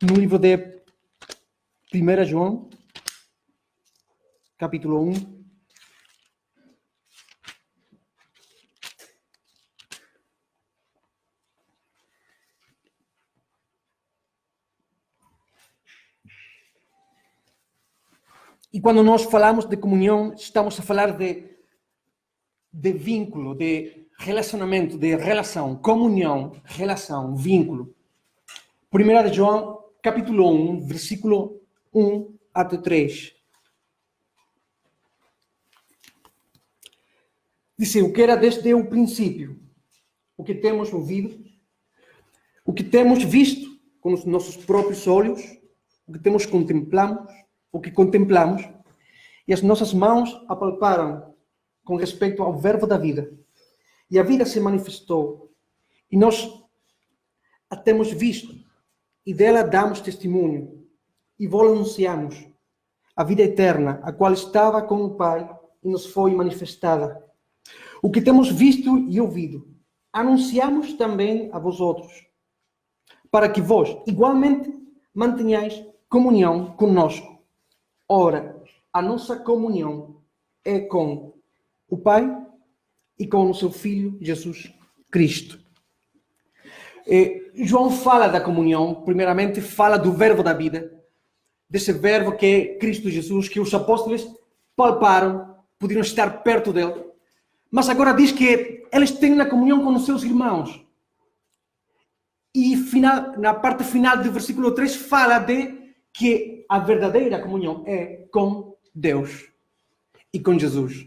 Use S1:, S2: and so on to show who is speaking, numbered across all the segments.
S1: no livro de 1 João, capítulo 1. E quando nós falamos de comunhão, estamos a falar de vínculo, de relacionamento, de relação, comunhão, relação, vínculo. 1 João, capítulo 1, versículo 1 até 3. Diz o que era desde o princípio, o que temos ouvido, o que temos visto com os nossos próprios olhos, o que contemplamos, e as nossas mãos apalparam com respeito ao verbo da vida. E a vida se manifestou, e nós a temos visto, e dela damos testemunho, e vos anunciamos a vida eterna, a qual estava com o Pai e nos foi manifestada. O que temos visto e ouvido, anunciamos também a vós outros, para que vós igualmente mantenhais comunhão conosco. Ora, a nossa comunhão é com o Pai e com o seu Filho Jesus Cristo. João fala da comunhão, primeiramente fala do verbo da vida, desse verbo que é Cristo Jesus, que os apóstolos palparam, podiam estar perto dele, mas agora diz que eles têm uma comunhão com os seus irmãos. E na parte final do versículo 3 fala de que a verdadeira comunhão é com Deus e com Jesus.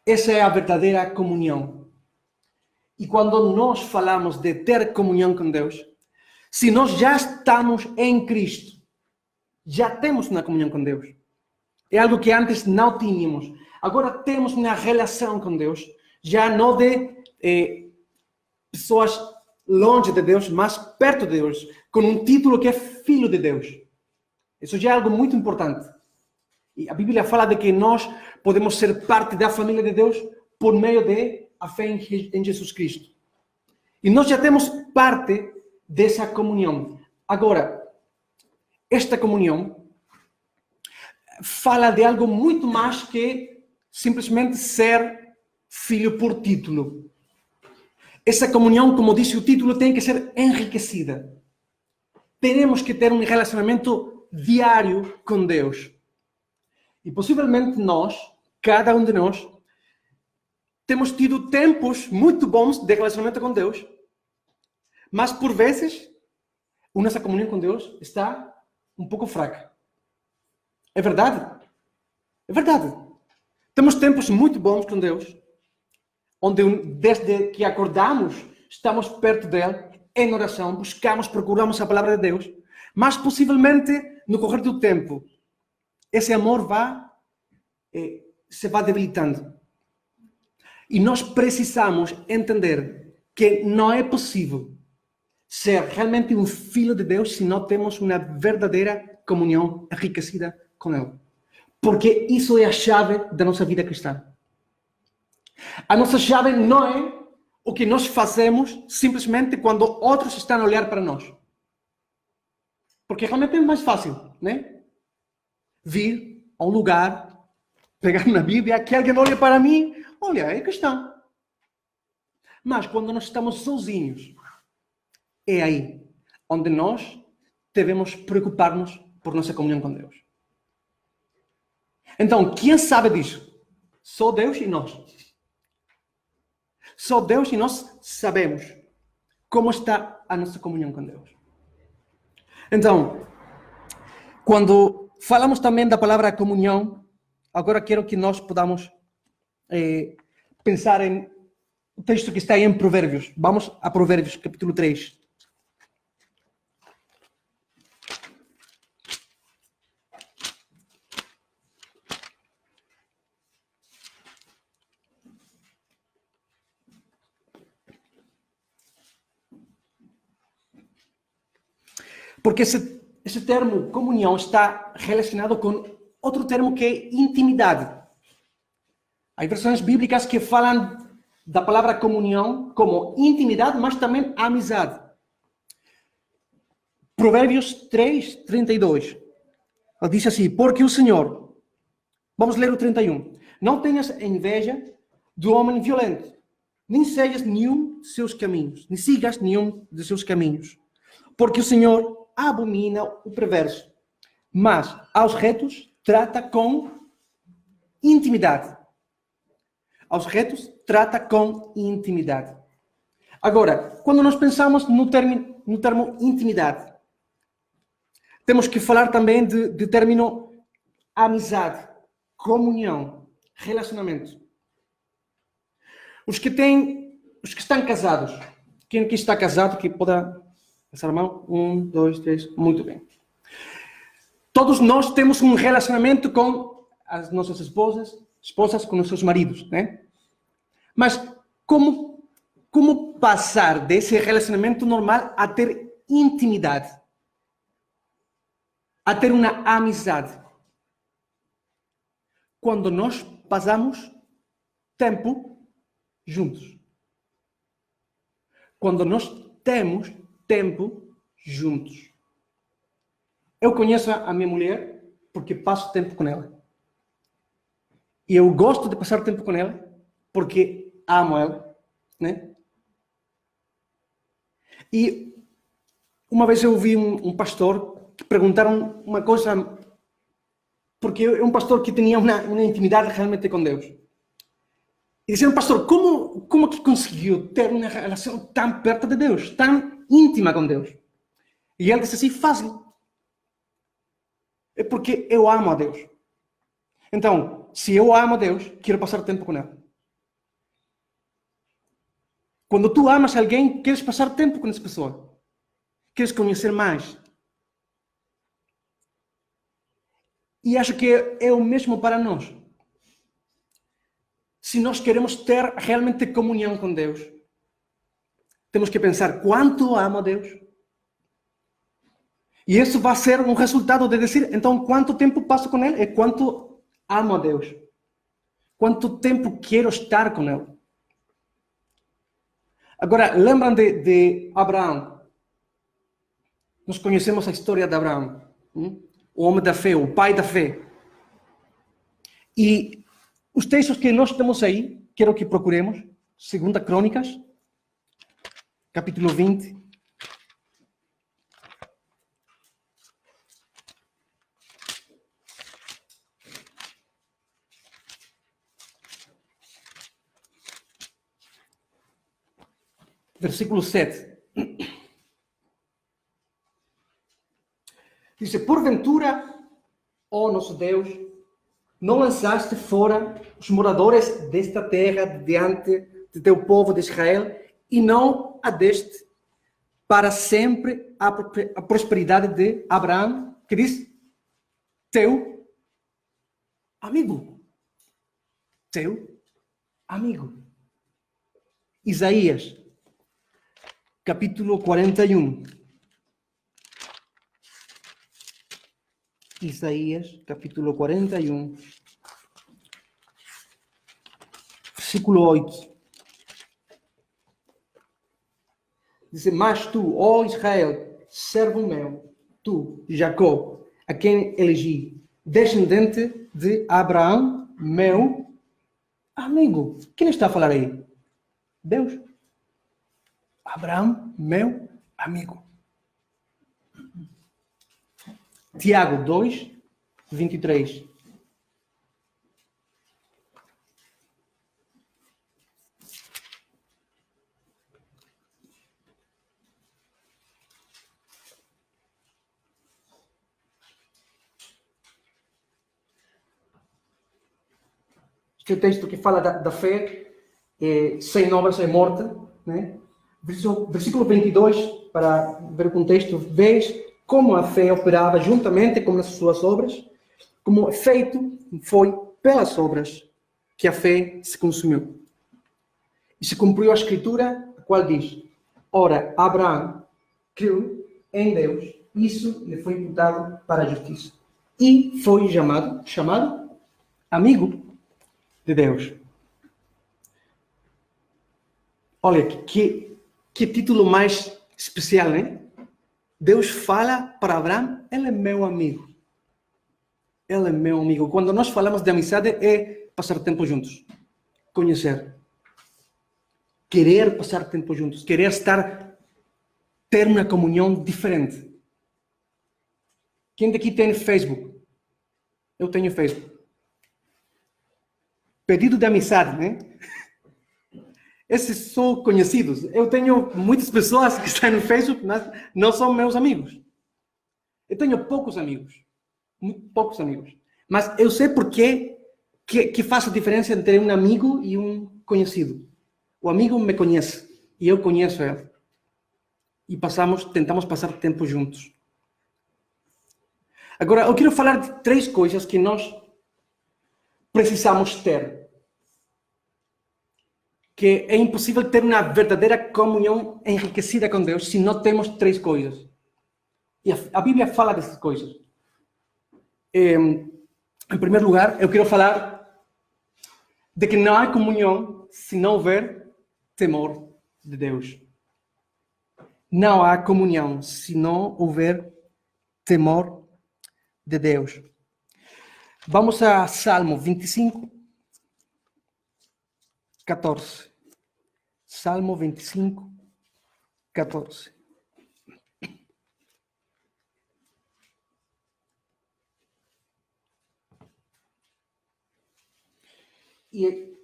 S1: Essa é a verdadeira comunhão. E quando nós falamos de ter comunhão com Deus, se nós já estamos em Cristo, já temos uma comunhão com Deus. É algo que antes não tínhamos. Agora temos uma relação com Deus, já não de pessoas longe de Deus, mas perto de Deus, com um título que é Filho de Deus. Isso já é algo muito importante. E a Bíblia fala de que nós podemos ser parte da família de Deus por meio de a fé em Jesus Cristo. E nós já temos parte dessa comunhão. Agora, esta comunhão fala de algo muito mais que simplesmente ser filho por título. Essa comunhão, como disse o título, tem que ser enriquecida. Teremos que ter um relacionamento diário com Deus. E possivelmente nós, cada um de nós, temos tido tempos muito bons de relacionamento com Deus, mas por vezes a nossa comunhão com Deus está um pouco fraca. É verdade? É verdade. Temos tempos muito bons com Deus, onde desde que acordamos, estamos perto dele, em oração, procuramos a palavra de Deus, mas possivelmente, no correr do tempo, esse amor se vai debilitando. E nós precisamos entender que não é possível ser realmente um filho de Deus se não temos uma verdadeira comunhão enriquecida com Ele. Porque isso é a chave da nossa vida cristã. A nossa chave não é o que nós fazemos simplesmente quando outros estão a olhar para nós. Porque realmente é mais fácil, né? Vir a um lugar, pegar na Bíblia, que alguém olhe para mim, olha, é cristão. Mas quando nós estamos sozinhos, é aí onde nós devemos preocupar-nos por nossa comunhão com Deus. Então, quem sabe disso? Só Deus e nós. Só Deus e nós sabemos como está a nossa comunhão com Deus. Então, quando falamos também da palavra comunhão, agora quero que nós podamos pensar em o texto que está aí em Provérbios. Vamos a Provérbios, capítulo 3. Porque esse termo comunhão está relacionado com outro termo que é intimidade. Há versões bíblicas que falam da palavra comunhão como intimidade, mas também amizade. Provérbios 3, 32. Ele diz assim, porque o Senhor, vamos ler o 31, não tenhas inveja do homem violento, nem sejas nenhum de seus caminhos, nem sigas nenhum de seus caminhos, porque o Senhor abomina o perverso, mas aos retos trata com intimidade. Aos retos trata com intimidade. Agora, quando nós pensamos no termo intimidade, temos que falar também de término amizade, comunhão, relacionamento. Os que estão casados, quem aqui está casado, que pode passar a mão? 1, 2, 3, muito bem. Todos nós temos um relacionamento com as nossas esposas com os seus maridos, né? Mas como passar desse relacionamento normal a ter intimidade? A ter uma amizade? Quando nós passamos tempo juntos. Quando nós temos tempo juntos. Eu conheço a minha mulher porque passo tempo com ela. E eu gosto de passar tempo com ela porque amo ela, né? E uma vez eu ouvi um pastor que perguntaram uma coisa, porque é um pastor que tinha uma intimidade realmente com Deus. E disseram, pastor, como que conseguiu ter uma relação tão perto de Deus, tão íntima com Deus? E ele disse assim, fácil. É porque eu amo a Deus. Então, se eu amo a Deus, quero passar tempo com Ele. Quando tu amas alguém, queres passar tempo com essa pessoa. Queres conhecer mais. E acho que é o mesmo para nós. Se nós queremos ter realmente comunhão com Deus, temos que pensar quanto amo a Deus. E isso vai ser um resultado de dizer, então, quanto tempo passo com Ele? É quanto amo a Deus. Quanto tempo quero estar com Ele. Agora, lembram de Abraão? Nós conhecemos a história de Abraão. O homem da fé, o pai da fé. E os textos que nós temos aí, quero que procuremos. 2 Crônicas, capítulo 20. Versículo 7. Diz, porventura, ó nosso Deus, não lançaste fora os moradores desta terra diante de teu povo de Israel e não a deste para sempre a prosperidade de Abraão, que diz, teu amigo. Teu amigo. Isaías, capítulo 41. Isaías, capítulo 41, versículo 8. Diz, mas tu, ó Israel, servo meu, tu, Jacó, a quem elegi, descendente de Abraão, meu amigo. Quem está a falar aí? Deus. Abraão, meu amigo. Tiago 2, 23. Este é o texto que fala da fé, sem obras é morta, né? Versículo 22, para ver o contexto, vês como a fé operava juntamente com as suas obras, como efeito foi pelas obras que a fé se consumiu. E se cumpriu a escritura, a qual diz, ora, Abraão creu em Deus, isso lhe foi imputado para a justiça. E foi chamado amigo de Deus. Olha, que título mais especial, né? Deus fala para Abraão, ele é meu amigo. Ele é meu amigo. Quando nós falamos de amizade, é passar tempo juntos. Conhecer. Querer passar tempo juntos. Querer ter uma comunhão diferente. Quem daqui tem Facebook? Eu tenho Facebook. Pedido de amizade, né? Esses são conhecidos. Eu tenho muitas pessoas que estão no Facebook, mas não são meus amigos. Eu tenho poucos amigos. Muito poucos amigos. Mas eu sei porque que faz a diferença entre um amigo e um conhecido. O amigo me conhece e eu conheço ele. E tentamos passar tempo juntos. Agora, eu quero falar de 3 coisas que nós precisamos ter. Que é impossível ter uma verdadeira comunhão enriquecida com Deus se não temos 3 coisas. E a Bíblia fala dessas coisas. Em primeiro lugar, eu quero falar de que não há comunhão se não houver temor de Deus. Não há comunhão se não houver temor de Deus. Vamos a Salmo 25, 14. Salmo 25, 14. E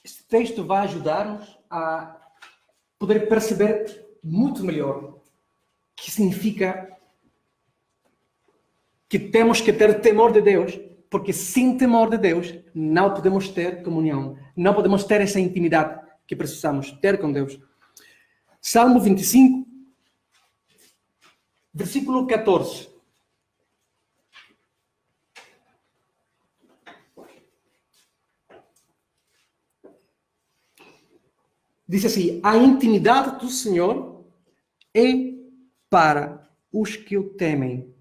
S1: este texto vai ajudar-nos a poder perceber muito melhor o que significa que temos que ter temor de Deus, porque sem temor de Deus não podemos ter comunhão, não podemos ter essa intimidade que precisamos ter com Deus. Salmo 25, versículo 14. Diz assim: a intimidade do Senhor é para os que o temem,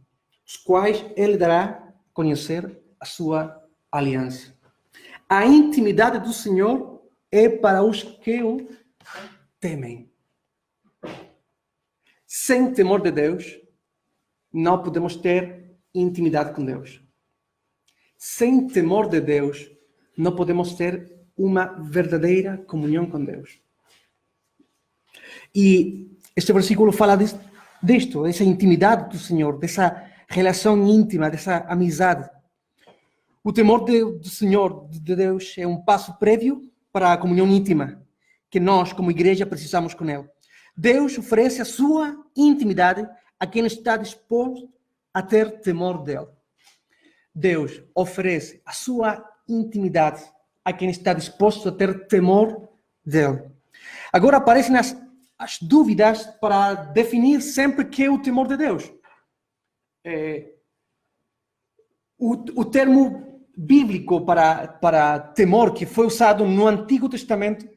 S1: os quais Ele dará a conhecer a sua aliança. A intimidade do Senhor é para os que o temem. Sem temor de Deus, não podemos ter intimidade com Deus. Sem temor de Deus, não podemos ter uma verdadeira comunhão com Deus. E este versículo fala disto, dessa intimidade do Senhor, dessa relação íntima, dessa amizade. O temor do Senhor, de Deus, é um passo prévio para a comunhão íntima que nós, como igreja, precisamos com Ele. Deus oferece a sua intimidade a quem está disposto a ter temor dele. Deus oferece a sua intimidade a quem está disposto a ter temor dele. Agora aparecem as dúvidas para definir sempre o que é o temor de Deus. O termo bíblico para temor que foi usado no Antigo Testamento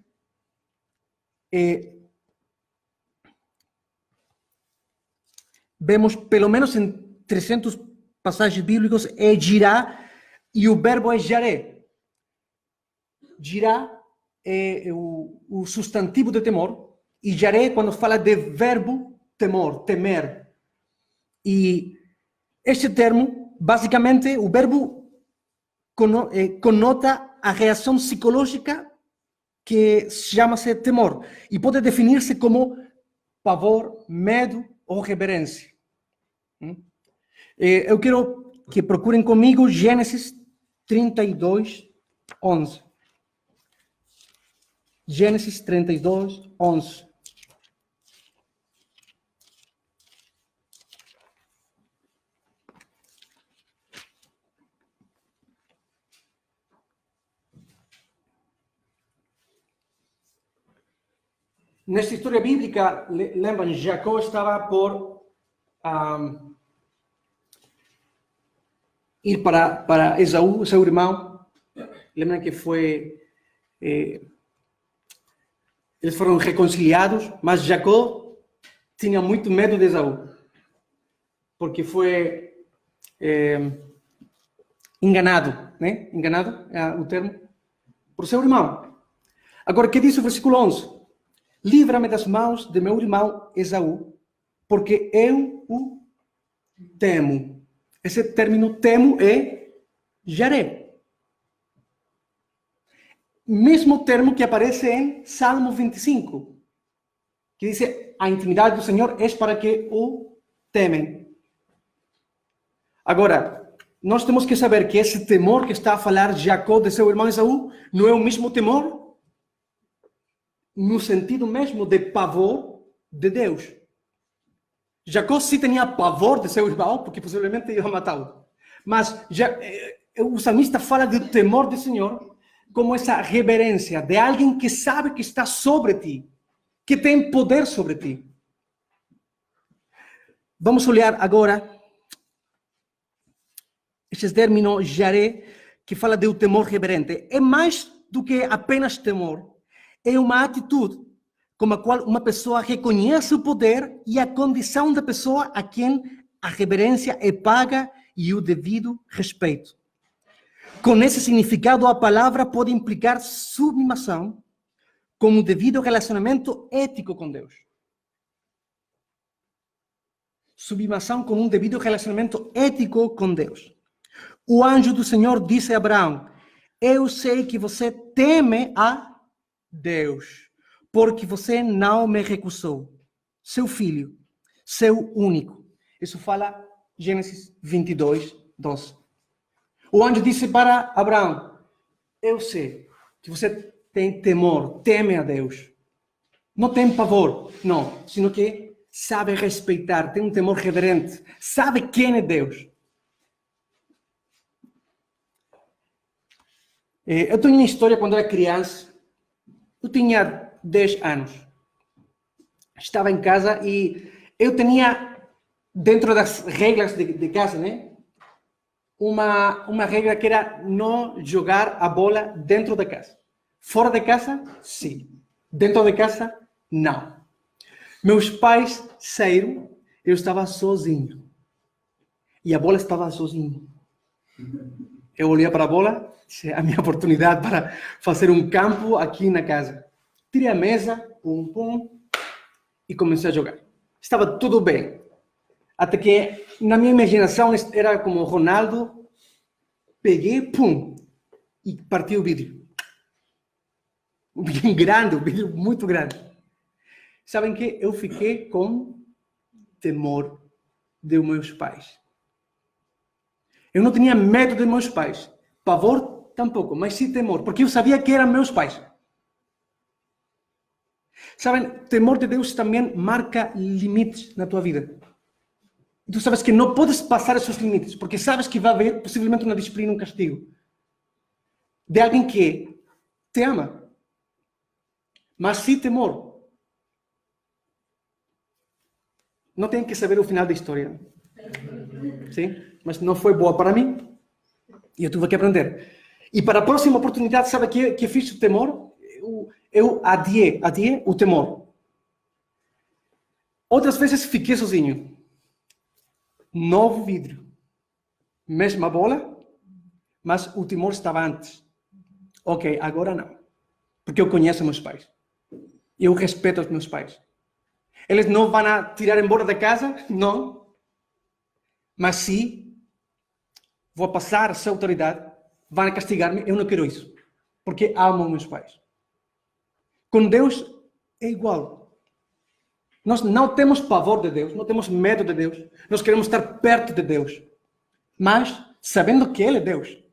S1: vemos pelo menos em 300 passagens bíblicas é girá e o verbo é jaré. Girá é o substantivo de temor e jaré quando fala de verbo temor, temer. E este termo, basicamente, o verbo conota a reação psicológica que chama-se temor e pode definir-se como pavor, medo ou reverência. Eu quero que procurem comigo Gênesis 32, 11. Gênesis 32, 11. Nesta história bíblica, lembram, Jacó estava por ir para Esaú, seu irmão. Lembram que eles foram reconciliados, mas Jacó tinha muito medo de Esaú, porque foi enganado, né? Enganado é o termo, por seu irmão. Agora, o que diz o versículo 11? Livra-me das mãos de meu irmão Esaú, porque eu o temo. Esse término temo é jaré. Mesmo termo que aparece em Salmo 25, que diz: a intimidade do Senhor é para que o temem. Agora, nós temos que saber que esse temor que está a falar Jacó de seu irmão Esaú não é o mesmo temor no sentido mesmo de pavor de Deus. Jacó sim tinha pavor de seu irmão, porque possivelmente ia matá-lo. Mas o salmista fala do temor do Senhor como essa reverência de alguém que sabe que está sobre ti, que tem poder sobre ti. Vamos olhar agora esse término jaré, que fala do temor reverente. É mais do que apenas temor. É uma atitude com a qual uma pessoa reconhece o poder e a condição da pessoa a quem a reverência é paga e o devido respeito. Com esse significado, a palavra pode implicar submissão como o devido relacionamento ético com Deus. Submissão como um devido relacionamento ético com Deus. O anjo do Senhor disse a Abraão: eu sei que você teme a Deus, porque você não me recusou, seu filho, seu único. Isso fala Gênesis 22, 12. O anjo disse para Abraão: eu sei que você tem temor, teme a Deus. Não tem pavor, não, sino que sabe respeitar, tem um temor reverente, sabe quem é Deus. Eu tenho uma história quando era criança. Eu tinha 10 anos. Estava em casa e eu tinha, dentro das regras de casa, né? Uma regra que era não jogar a bola dentro da casa. Fora de casa, sim. Dentro de casa, não. Meus pais saíram, eu estava sozinho. E a bola estava sozinha. Eu olhei para a bola, a minha oportunidade para fazer um campo aqui na casa. Tirei a mesa, pum, pum, e comecei a jogar. Estava tudo bem. Até que, na minha imaginação, era como Ronaldo, peguei, pum, e parti o vidro. Um vidro grande, um vidro muito grande. Sabem que eu fiquei com temor de meus pais. Eu não tinha medo de meus pais. Pavor, tampouco, mas sim temor, porque eu sabia que eram meus pais. Sabem, temor de Deus também marca limites na tua vida. Tu sabes que não podes passar esses limites, porque sabes que vai haver possivelmente uma disciplina, um castigo. De alguém que te ama. Mas sim temor. Não tem que saber o final da história. Sim? Mas não foi boa para mim. E eu tive que aprender. E para a próxima oportunidade, sabe que fiz o temor? Eu adiei o temor. Outras vezes fiquei sozinho. Novo vidro. Mesma bola, mas o temor estava antes. Ok, agora não. Porque eu conheço meus pais. Eu respeito os meus pais. Eles não vão a tirar embora da casa? Não. Mas sim, vou passar a sua autoridade, vão castigar-me. Eu não quero isso. Porque amo meus pais. Com Deus é igual. Nós não temos pavor de Deus, não temos medo de Deus. Nós queremos estar perto de Deus. Mas, sabendo que Ele é Deus,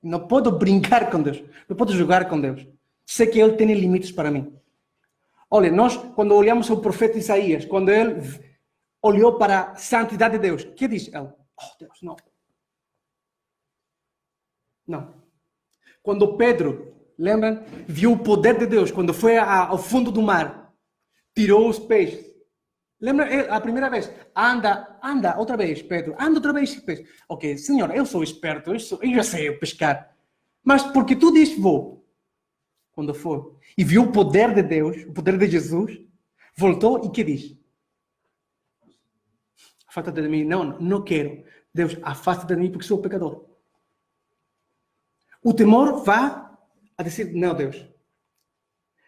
S1: não posso brincar com Deus, não posso jogar com Deus. Sei que Ele tem limites para mim. Olha, nós, quando olhamos ao profeta Isaías, quando ele olhou para a santidade de Deus, o que diz ele? Oh, Deus, não. Não. Quando Pedro, lembram? Viu o poder de Deus, quando foi ao fundo do mar, tirou os peixes. Lembra a primeira vez? Anda outra vez, Pedro. Anda outra vez, Pedro. Ok, Senhor, eu sou esperto, eu já sei pescar. Mas porque tu dizes, vou. Quando for, e viu o poder de Deus, o poder de Jesus, voltou e que diz? Afasta-te de mim. Não quero. Deus, afasta-te de mim porque sou pecador. O temor vai a dizer, não, Deus.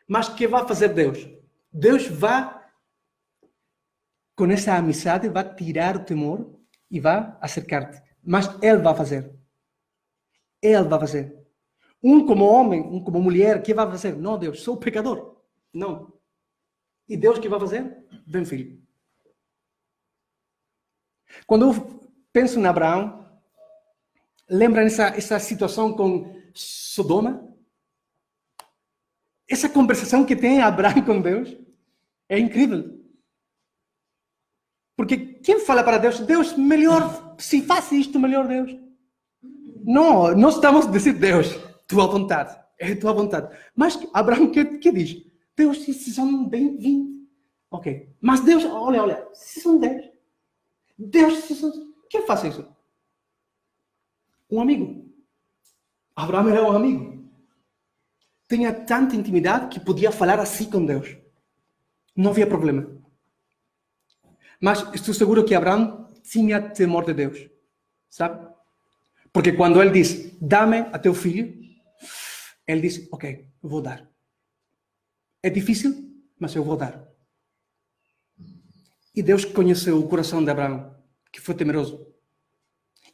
S1: Mas o que vai fazer Deus? Deus vai com essa amizade, vai tirar o temor e vai acercar-te. Mas Ele vai fazer. Ele vai fazer. Um como homem, um como mulher, que vai fazer? Não, Deus, sou pecador. Não. E Deus que vai fazer? Vem, filho. Quando eu penso em Abraão, lembra essa situação com Sodoma? Essa conversação que tem Abraão com Deus é incrível. Porque quem fala para Deus, Deus, melhor, se faz isto, melhor Deus. Não, nós estamos a dizer, Deus, tua vontade, é tua vontade. Mas Abraão que diz? Deus, se são 20. Ok. Mas Deus, olha, se são 10. Deus, se são... Quem faz isso? Um amigo. Abraão era um amigo. Tinha tanta intimidade que podia falar assim com Deus. Não havia problema. Mas estou seguro que Abraão tinha temor de Deus. Sabe? Porque quando ele diz, dá-me a teu filho, ele diz, ok, eu vou dar. É difícil, mas eu vou dar. E Deus conheceu o coração de Abraão, que foi temeroso.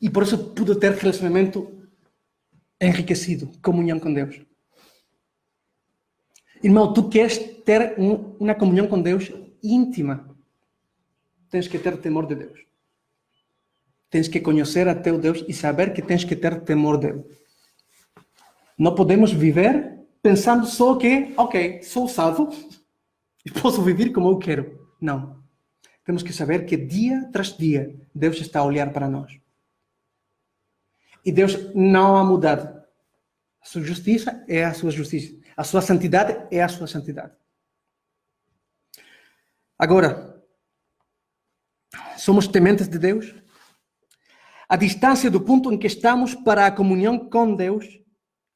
S1: E por isso pude ter relacionamento enriquecido, comunhão com Deus. Irmão, tu queres ter uma comunhão com Deus íntima. Tens que ter temor de Deus. Tens que conhecer a teu Deus e saber que tens que ter temor dele. Não podemos viver pensando só que, ok, sou salvo e posso viver como eu quero. Não. Temos que saber que dia tras dia Deus está a olhar para nós. E Deus não ha mudado. A sua justiça é a sua justiça. A sua santidade é a sua santidade. Agora, somos tementes de Deus? A distância do ponto em que estamos para a comunhão com Deus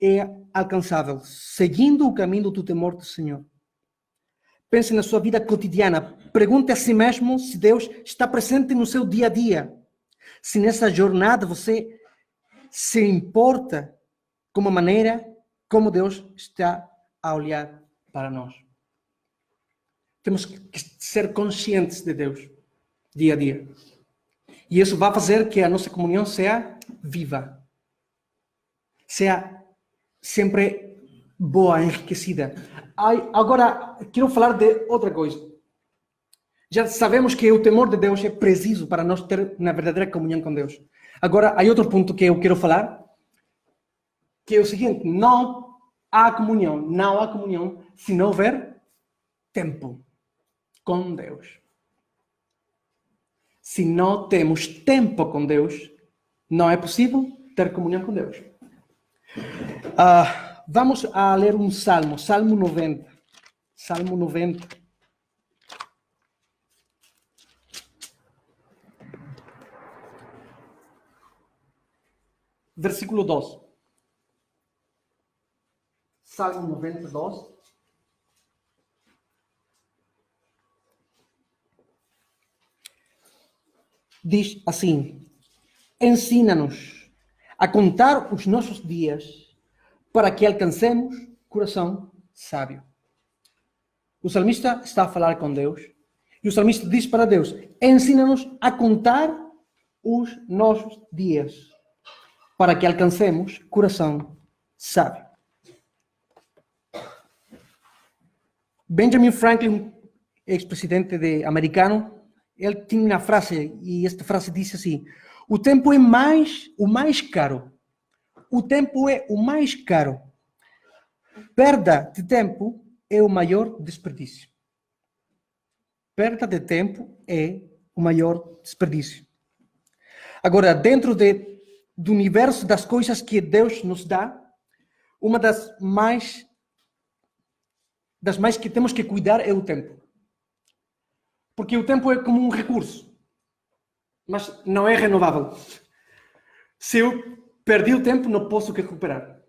S1: é alcançável, seguindo o caminho do temor do Senhor. Pense na sua vida cotidiana. Pergunte a si mesmo se Deus está presente no seu dia a dia. Se nessa jornada você se importa com a maneira como Deus está a olhar para nós. Temos que ser conscientes de Deus, dia a dia. E isso vai fazer que a nossa comunhão seja viva. Seja sempre boa, enriquecida. Agora, quero falar de outra coisa. Já sabemos que o temor de Deus é preciso para nós ter uma verdadeira comunhão com Deus. Agora, há outro ponto que eu quero falar, que é o seguinte: não há comunhão se não houver tempo com Deus. Se não temos tempo com Deus, não é possível ter comunhão com Deus. Vamos a ler um salmo, Salmo 90. Salmo 90. Versículo 12. Salmo 90, 12. Diz assim: ensina-nos a contar os nossos dias para que alcancemos coração sábio. O salmista está a falar com Deus e o salmista diz para Deus: ensina-nos a contar os nossos dias para que alcancemos coração sábio. Benjamin Franklin, ex-presidente americano, ele tinha uma frase, e esta frase diz assim: o tempo é o mais caro. O tempo é o mais caro. Perda de tempo é o maior desperdício. Perda de tempo é o maior desperdício. Agora, dentro do universo das coisas que Deus nos dá, uma das mais que temos que cuidar é o tempo. Porque o tempo é como um recurso, mas não é renovável. Se eu perdi o tempo, não posso recuperar.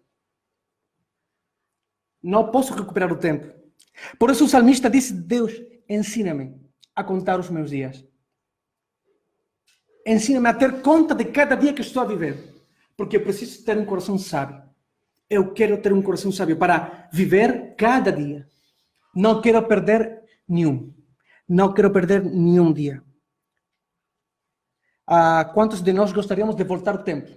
S1: Não posso recuperar o tempo. Por isso o salmista disse: Deus, ensina-me a contar os meus dias. Ensina-me a ter conta de cada dia que estou a viver. Porque eu preciso ter um coração sábio. Eu quero ter um coração sábio para viver cada dia. Não quero perder nenhum. Não quero perder nenhum dia. Quantos de nós gostaríamos de voltar o tempo?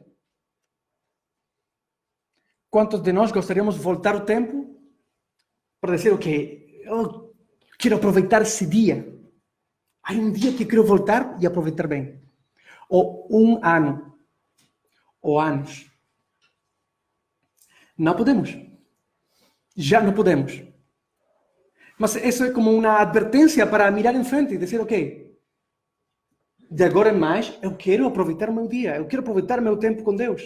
S1: Quantos de nós gostaríamos de voltar o tempo para dizer, ok, eu quero aproveitar esse dia. Há um dia que eu quero voltar e aproveitar bem. Ou um ano. Ou anos. Não podemos. Já não podemos. Mas isso é como uma advertência para mirar em frente e dizer, ok, de agora em mais, eu quero aproveitar o meu dia. Eu quero aproveitar o meu tempo com Deus.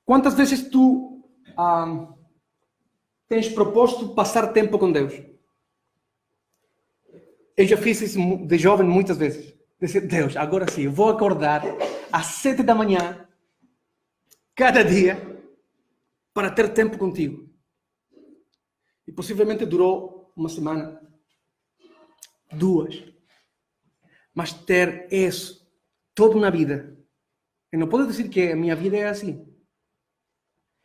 S1: Quantas vezes tu tens proposto passar tempo com Deus? Eu já fiz isso de jovem muitas vezes. Dizer, Deus, agora sim, eu vou acordar às 7 da manhã, cada dia, para ter tempo contigo. E possivelmente durou uma semana, 2. Mas ter isso toda uma vida. Eu não posso dizer que a minha vida é assim.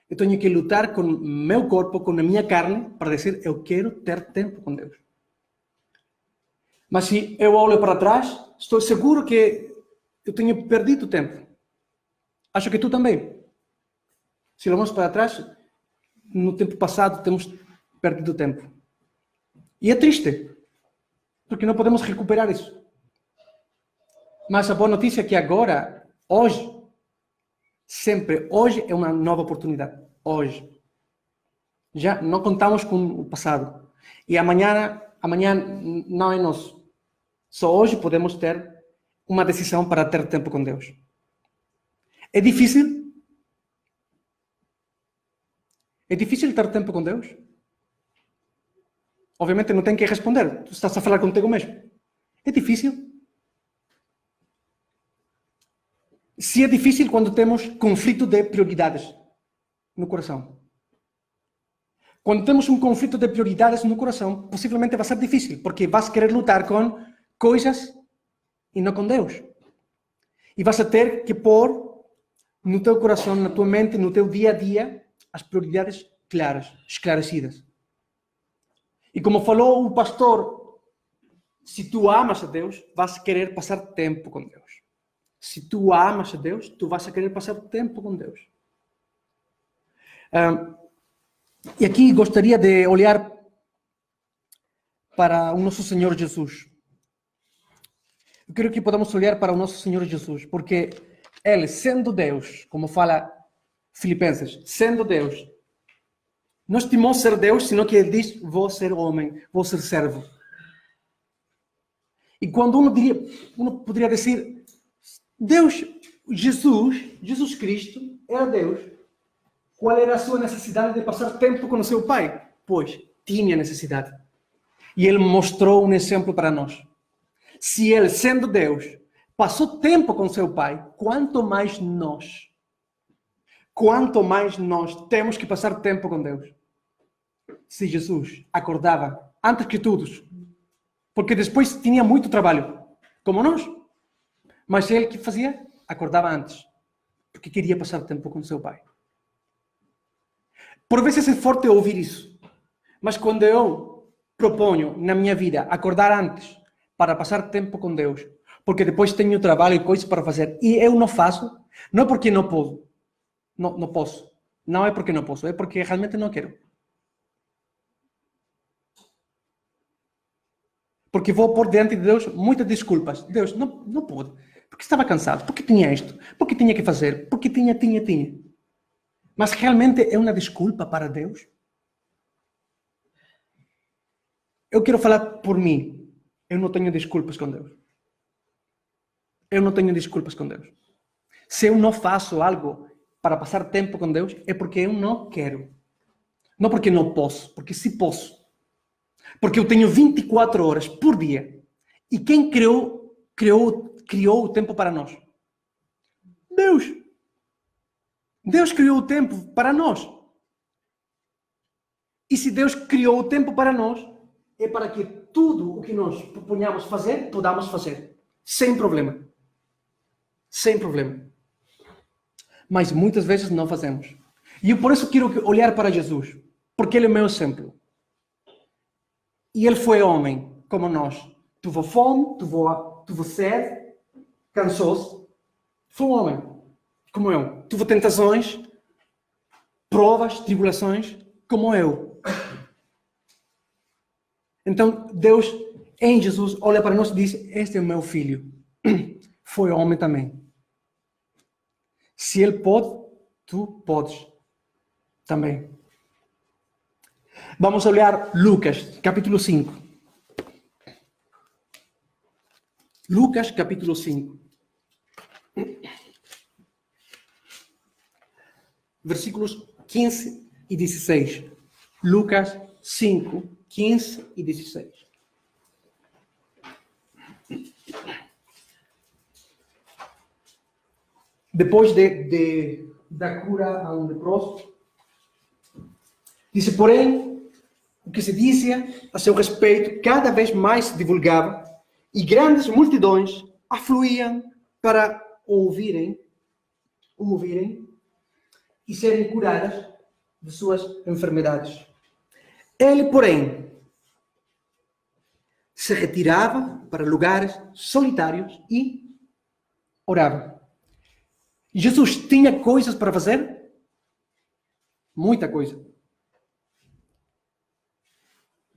S1: Eu tenho que lutar com o meu corpo, com a minha carne, para dizer, eu quero ter tempo com Deus. Mas se eu olho para trás, estou seguro que eu tenho perdido tempo. Acho que tu também. Se olhamos para trás, no tempo passado temos perdido tempo. E é triste, porque não podemos recuperar isso. Mas a boa notícia é que agora, hoje, sempre, hoje é uma nova oportunidade. Hoje. Já não contamos com o passado. E amanhã não é nosso. Só hoje podemos ter uma decisão para ter tempo com Deus. É difícil? É difícil ter tempo com Deus? Obviamente não tem que responder. Tu estás a falar contigo mesmo. É difícil? Se é difícil quando temos conflito de prioridades no coração. Quando temos um conflito de prioridades no coração, possivelmente vai ser difícil, porque vas querer lutar com coisas e não com Deus. E vas a ter que pôr no teu coração, na tua mente, no teu dia a dia, as prioridades claras, esclarecidas. E como falou o pastor, se tu amas a Deus, vas querer passar tempo com Deus. Se tu amas a Deus, tu vas a querer passar tempo com Deus. E aqui gostaria de olhar para o nosso Senhor Jesus. Eu quero que podamos olhar para o nosso Senhor Jesus, porque Ele, sendo Deus, como fala Filipenses, sendo Deus, não estimou ser Deus, senão que Ele diz, vou ser homem, vou ser servo. E quando uno poderia dizer, Deus, Jesus Cristo, era Deus. Qual era a sua necessidade de passar tempo com o seu Pai? Pois, tinha necessidade. E Ele mostrou um exemplo para nós. Se Ele, sendo Deus, passou tempo com seu Pai, quanto mais nós temos que passar tempo com Deus. Se Jesus acordava antes que todos, porque depois tinha muito trabalho, como nós. Mas Ele que fazia? Acordava antes, porque queria passar tempo com seu Pai. Por vezes é forte ouvir isso, mas quando eu proponho na minha vida acordar antes para passar tempo com Deus, porque depois tenho trabalho e coisas para fazer, e eu não faço, não é porque não posso, não posso, não é porque não posso, é porque realmente não quero. Porque vou pôr diante de Deus muitas desculpas. Deus, não pude, porque estava cansado, porque tinha isto, porque tinha que fazer, porque tinha. Mas realmente é uma desculpa para Deus? Eu quero falar por mim. Eu não tenho desculpas com Deus. Eu não tenho desculpas com Deus. Se eu não faço algo para passar tempo com Deus, é porque eu não quero. Não porque não posso, porque se posso. Porque eu tenho 24 horas por dia. E quem criou o tempo para nós? Deus. Deus criou o tempo para nós. E se Deus criou o tempo para nós, é para que tudo o que nós proponhamos fazer, podamos fazer. Sem problema. Sem problema. Mas muitas vezes não fazemos. E eu por isso quero olhar para Jesus. Porque Ele é o meu exemplo. E Ele foi homem, como nós. Tuvo fome, tuvo sede, cansou-se. Foi um homem, como eu. Teve tentações, provas, tribulações, como eu. Então, Deus, em Jesus, olha para nós e diz: este é o meu filho. Foi homem também. Se ele pode, tu podes também. Vamos olhar Lucas, capítulo 5. Lucas, capítulo 5. Versículos 15 e 16. Lucas 5, 15 e 16. Depois da cura a um leproso, disse, porém, o que se dizia a seu respeito cada vez mais se divulgava e grandes multidões afluíam para ouvirem e serem curadas de suas enfermidades. Ele, porém, se retirava para lugares solitários e orava. Jesus tinha coisas para fazer? Muita coisa.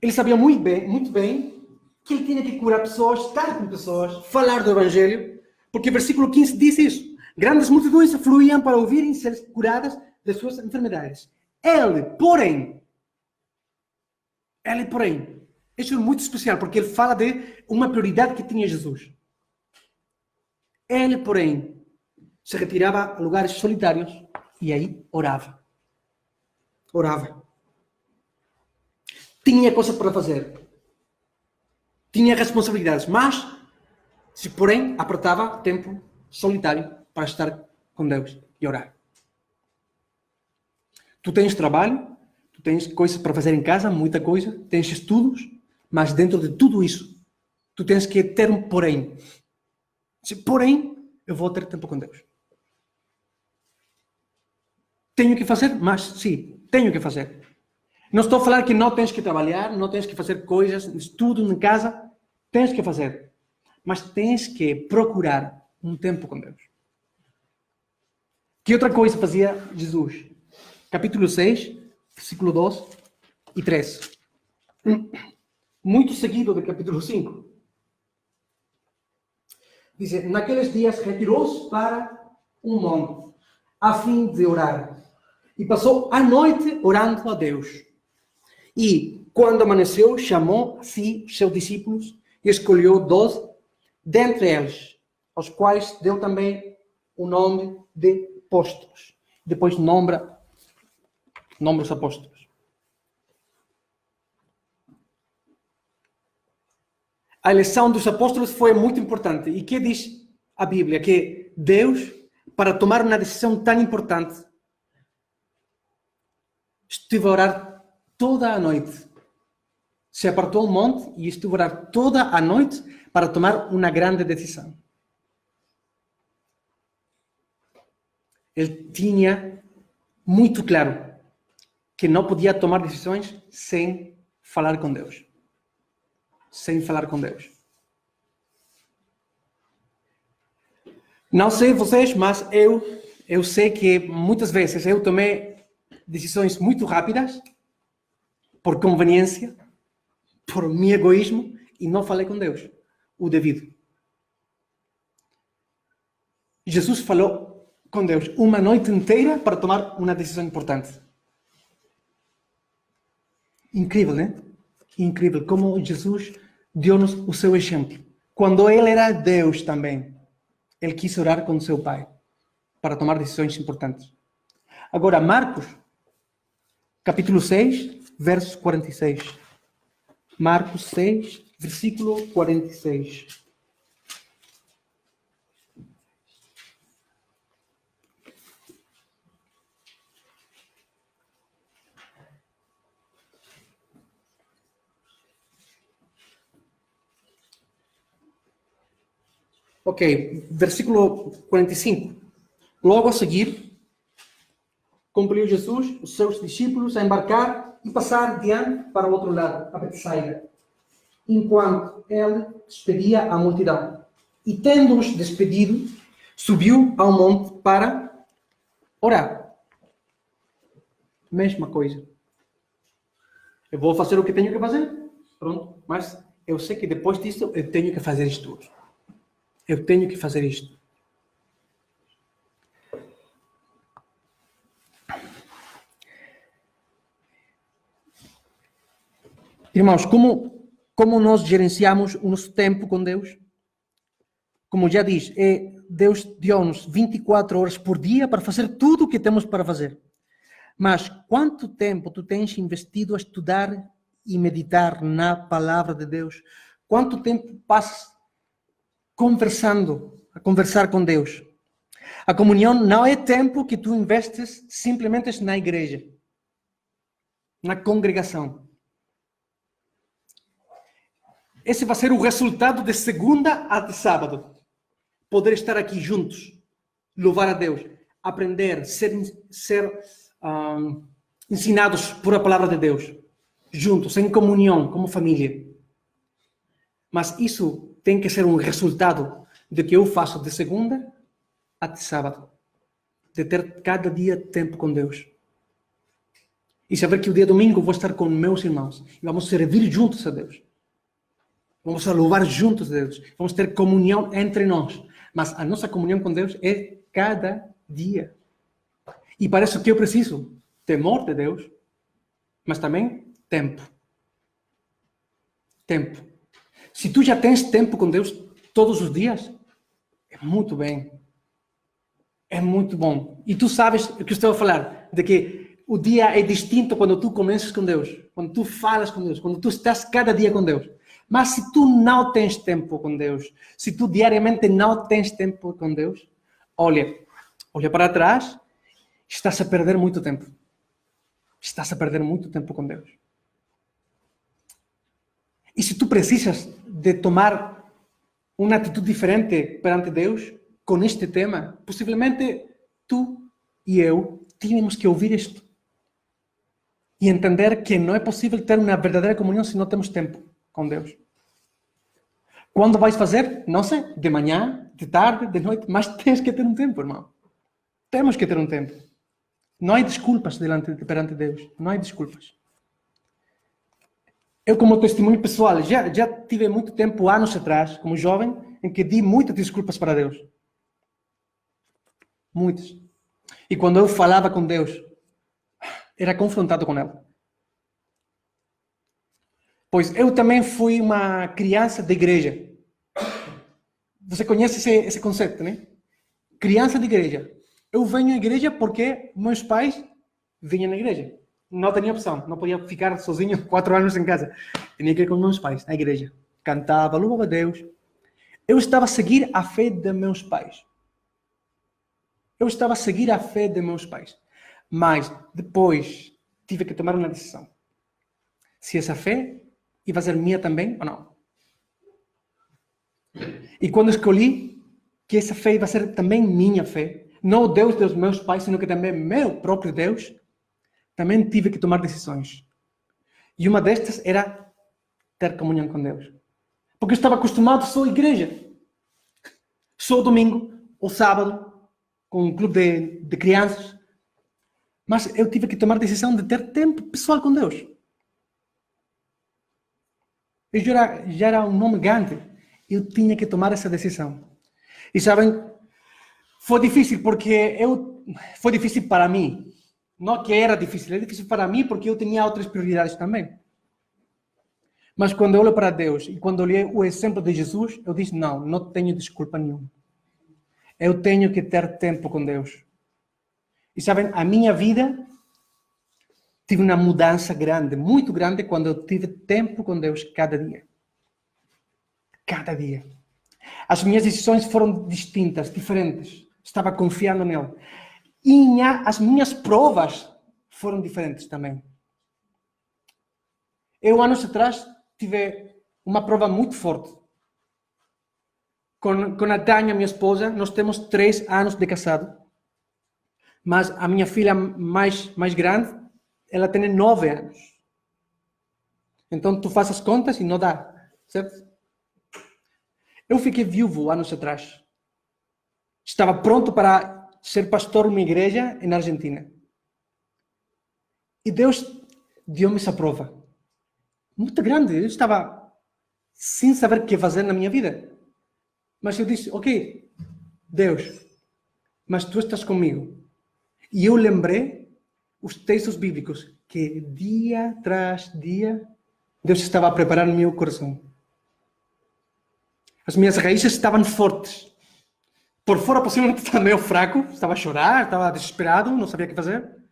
S1: Ele sabia muito bem que ele tinha que curar pessoas, estar com pessoas, falar do Evangelho, porque o versículo 15 diz isso. Grandes multidões fluíam para ouvirem ser curadas das suas enfermidades. Ele, porém, isso é muito especial, porque ele fala de uma prioridade que tinha Jesus. Ele, porém, se retirava a lugares solitários e aí orava. Orava. Tinha coisas para fazer. Tinha responsabilidades, mas, porém, apertava tempo solitário para estar com Deus e orar. Tu tens trabalho, tu tens coisas para fazer em casa, muita coisa, tens estudos, mas dentro de tudo isso, tu tens que ter um porém. Porém, eu vou ter tempo com Deus. Tenho que fazer, mas sim, tenho que fazer. Não estou a falar que não tens que trabalhar, não tens que fazer coisas, estudo em casa, tens que fazer. Mas tens que procurar um tempo com Deus. Que outra coisa fazia Jesus? Capítulo 6, versículo 12 e 13. Muito seguido do capítulo 5. Diz, naqueles dias retirou-se para um monte, a fim de orar. E passou a noite orando a Deus. E, quando amanheceu, chamou a si os seus discípulos e escolheu 12 dentre eles, aos quais deu também o nome de apóstolos. Depois nombra os apóstolos. A eleição dos apóstolos foi muito importante. E que diz a Bíblia? Que Deus, para tomar uma decisão tão importante, esteve a orar toda a noite. Se apartou um monte e esteve a orar toda a noite para tomar uma grande decisão. Ele tinha muito claro que não podia tomar decisões sem falar com Deus. Sem falar com Deus. Não sei vocês, mas eu sei que muitas vezes eu tomei decisões muito rápidas, por conveniência, por meu egoísmo, e não falei com Deus o devido. Jesus falou com Deus uma noite inteira para tomar uma decisão importante. Incrível, né? Incrível como Jesus deu-nos o seu exemplo. Quando ele era Deus também, ele quis orar com seu Pai para tomar decisões importantes. Agora, Marcos, capítulo 6, verso 46. Marcos 6, versículo 46. Ok, versículo 45. Logo a seguir, compeliu Jesus os seus discípulos a embarcar e passar diante para o outro lado, a Betsaida, enquanto ele despedia a multidão. E tendo-os despedido, subiu ao monte para orar. Mesma coisa. Eu vou fazer o que tenho que fazer, pronto. Mas eu sei que depois disso eu tenho que fazer isto. Eu tenho que fazer isto. Irmãos, como nós gerenciamos o nosso tempo com Deus? Como já diz, Deus deu-nos 24 horas por dia para fazer tudo o que temos para fazer. Mas quanto tempo tu tens investido a estudar e meditar na palavra de Deus? Quanto tempo passas a conversar com Deus? A comunhão não é tempo que tu investes simplesmente na igreja, na congregação. Esse vai ser o resultado de segunda a sábado. Poder estar aqui juntos, louvar a Deus, aprender, ser ensinados por a palavra de Deus, juntos, em comunhão, como família. Mas isso tem que ser um resultado do que eu faço de segunda a sábado, de ter cada dia tempo com Deus. E saber que o dia domingo vou estar com meus irmãos e vamos servir juntos a Deus. Vamos a louvar juntos a Deus. Vamos ter comunhão entre nós. Mas a nossa comunhão com Deus é cada dia. E para isso que eu preciso temor de Deus, mas também tempo. Tempo. Se tu já tens tempo com Deus todos os dias, é muito bem. É muito bom. E tu sabes o que eu estou a falar, de que o dia é distinto quando tu começas com Deus, quando tu falas com Deus, quando tu estás cada dia com Deus. Mas se tu não tens tempo com Deus, se tu diariamente não tens tempo com Deus, olha para trás, estás a perder muito tempo. Estás a perder muito tempo com Deus. E se tu precisas de tomar uma atitude diferente perante Deus com este tema, possivelmente tu e eu tínhamos que ouvir isto. E entender que não é possível ter uma verdadeira comunhão se não temos tempo com Deus. Quando vais fazer? Não sei, de manhã, de tarde, de noite, mas tens que ter um tempo, irmão. Temos que ter um tempo. Não há desculpas perante Deus. Não há desculpas. Eu, como testemunho pessoal, já tive muito tempo, anos atrás, como jovem, em que di muitas desculpas para Deus. Muitas. E quando eu falava com Deus, era confrontado com Ele. Pois eu também fui uma criança de igreja. Você conhece esse conceito, né? Criança de igreja. Eu venho à igreja porque meus pais vinham na igreja. Não tinha opção. Não podia ficar sozinho 4 anos em casa. Tinha que ir com meus pais na igreja. Cantava, louvava a Deus. Eu estava a seguir a fé de meus pais. Mas depois tive que tomar uma decisão. Se essa fé ia ser minha também ou não. E quando escolhi que essa fé ia ser também minha fé, não o Deus dos meus pais, sino que também meu próprio Deus, também tive que tomar decisões. E uma destas era ter comunhão com Deus. Porque eu estava acostumado só à igreja. Só domingo ou sábado, com um clube de crianças. Mas eu tive que tomar a decisão de ter tempo pessoal com Deus. Eu já era um homem grande. Eu tinha que tomar essa decisão. E sabem, foi difícil foi difícil para mim. Não que era difícil para mim porque eu tinha outras prioridades também. Mas quando eu olho para Deus e quando olhei o exemplo de Jesus, eu disse, não tenho desculpa nenhuma. Eu tenho que ter tempo com Deus. E sabem, a minha vida tive uma mudança grande, muito grande, quando eu tive tempo com Deus cada dia. Cada dia. As minhas decisões foram distintas, diferentes. Estava confiando nele. E as minhas provas foram diferentes também. Eu, anos atrás, tive uma prova muito forte. Com a Tânia, minha esposa, nós temos 3 anos de casado. Mas a minha filha mais grande, ela tem 9 anos. Então, tu faz as contas e não dá, certo? Eu fiquei viúvo anos atrás. Estava pronto para ser pastor de uma igreja na Argentina. E Deus deu-me essa prova. Muito grande. Eu estava sem saber o que fazer na minha vida. Mas eu disse, ok, Deus, mas tu estás comigo. E eu lembrei os textos bíblicos que dia tras dia Deus estava a preparar no meu coração. As minhas raízes estavam fortes. Por fora, possivelmente, estava meio fraco, estava a chorar, estava desesperado, não sabia o que fazer.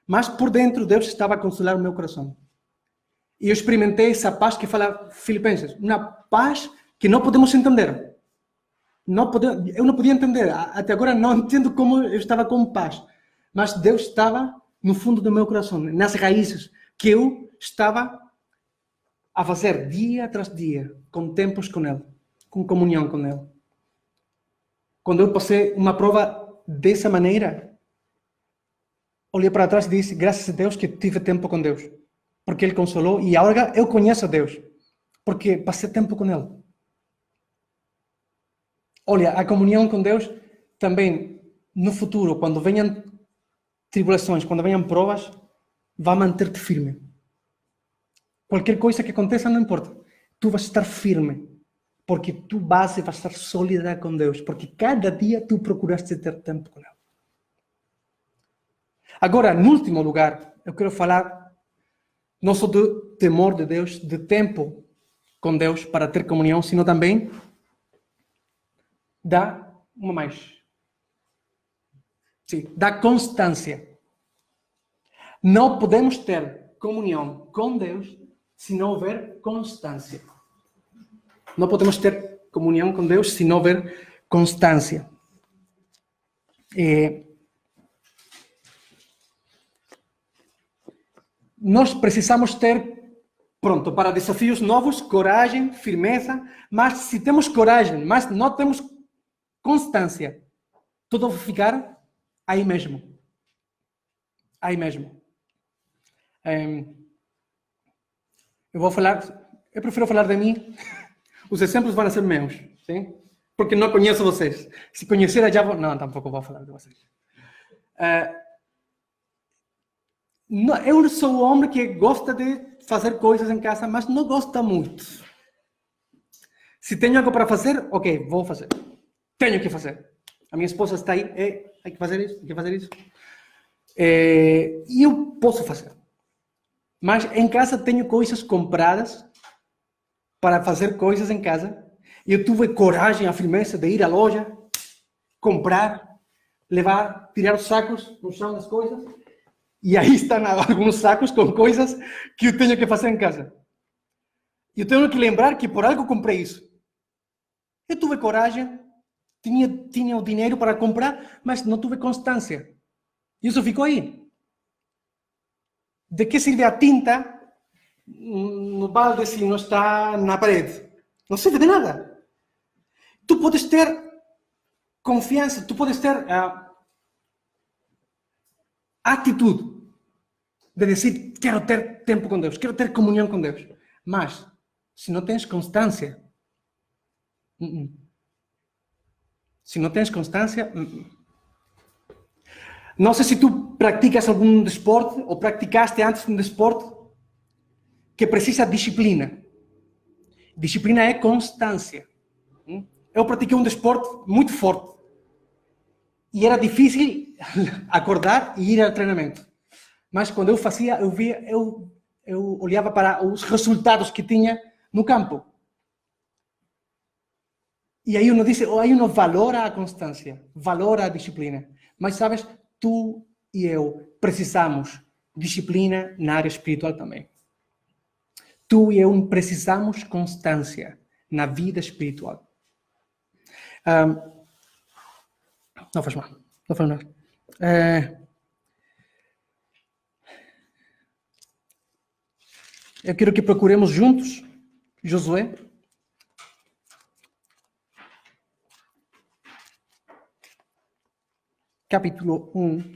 S1: Mas por dentro, Deus estava a consolar o meu coração. E eu experimentei essa paz que fala Filipenses. Uma paz que não podemos entender. Eu não podia entender. Até agora não entendo como eu estava com paz. Mas Deus estava no fundo do meu coração, nas raízes, que eu estava a fazer dia tras dia, com tempos com Ele, com comunhão com Ele. Quando eu passei uma prova dessa maneira, olhei para trás e disse, graças a Deus que tive tempo com Deus. Porque Ele consolou e agora eu conheço a Deus. Porque passei tempo com Ele. Olha, a comunhão com Deus também, no futuro, quando venham tribulações, quando venham provas, vai manter-te firme. Qualquer coisa que aconteça, não importa. Tu vais estar firme. Porque tu base vai estar sólida com Deus. Porque cada dia tu procuraste ter tempo com Ele. Agora, no último lugar, eu quero falar não só do temor de Deus, de tempo com Deus para ter comunhão, sino também da da constância. Não podemos ter comunhão com Deus se não houver constância. Não podemos ter comunhão com Deus se não houver constância. Nós precisamos ter, para desafios novos, coragem, firmeza, mas se temos coragem, mas não temos constância, tudo vai ficar aí mesmo. Aí mesmo. Eu prefiro falar de mim, os exemplos vão ser meus, sim? Porque não conheço vocês. Se conhecer, já vou... Não, tampouco vou falar de vocês. Eu sou um homem que gosta de fazer coisas em casa, mas não gosta muito. Se tenho algo para fazer, ok, vou fazer. Tenho que fazer. A minha esposa está aí, hay que fazer isso, hay que fazer isso. E eu posso fazer. Mas em casa tenho coisas compradas para fazer coisas em casa. E eu tive coragem, a firmeza de ir à loja, comprar, levar, tirar os sacos no chão das coisas. E aí estão alguns sacos com coisas que eu tenho que fazer em casa. E eu tenho que lembrar que por algo comprei isso. Eu tive coragem, tinha o dinheiro para comprar, mas não tive constância. E isso ficou aí. De que serve a tinta no balde se não está na parede? Não serve de nada. Tu podes ter confiança, tu podes ter atitude de dizer, quero ter tempo com Deus, quero ter comunhão com Deus. Mas, se não tens constância, se não tens constância, não sei se tu praticas algum desporto ou praticaste antes um desporto que precisa de disciplina. Disciplina é constância. Eu pratiquei um desporto muito forte e era difícil acordar e ir ao treinamento. Mas quando eu fazia, eu olhava para os resultados que tinha no campo. E aí uno valora a constância, valora a disciplina. Mas sabes, tu e eu precisamos disciplina na área espiritual também. Tu e eu precisamos constância na vida espiritual. Não faz mal. Não faz mal. Eu quero que procuremos juntos Josué. Capítulo 1.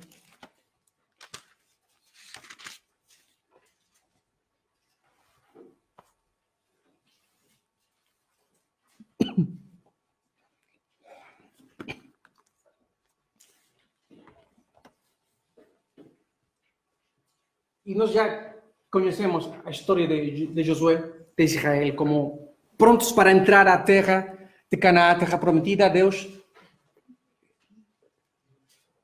S1: E nós já conhecemos a história de Josué, de Israel, como prontos para entrar à terra de Canaã, a terra prometida. Deus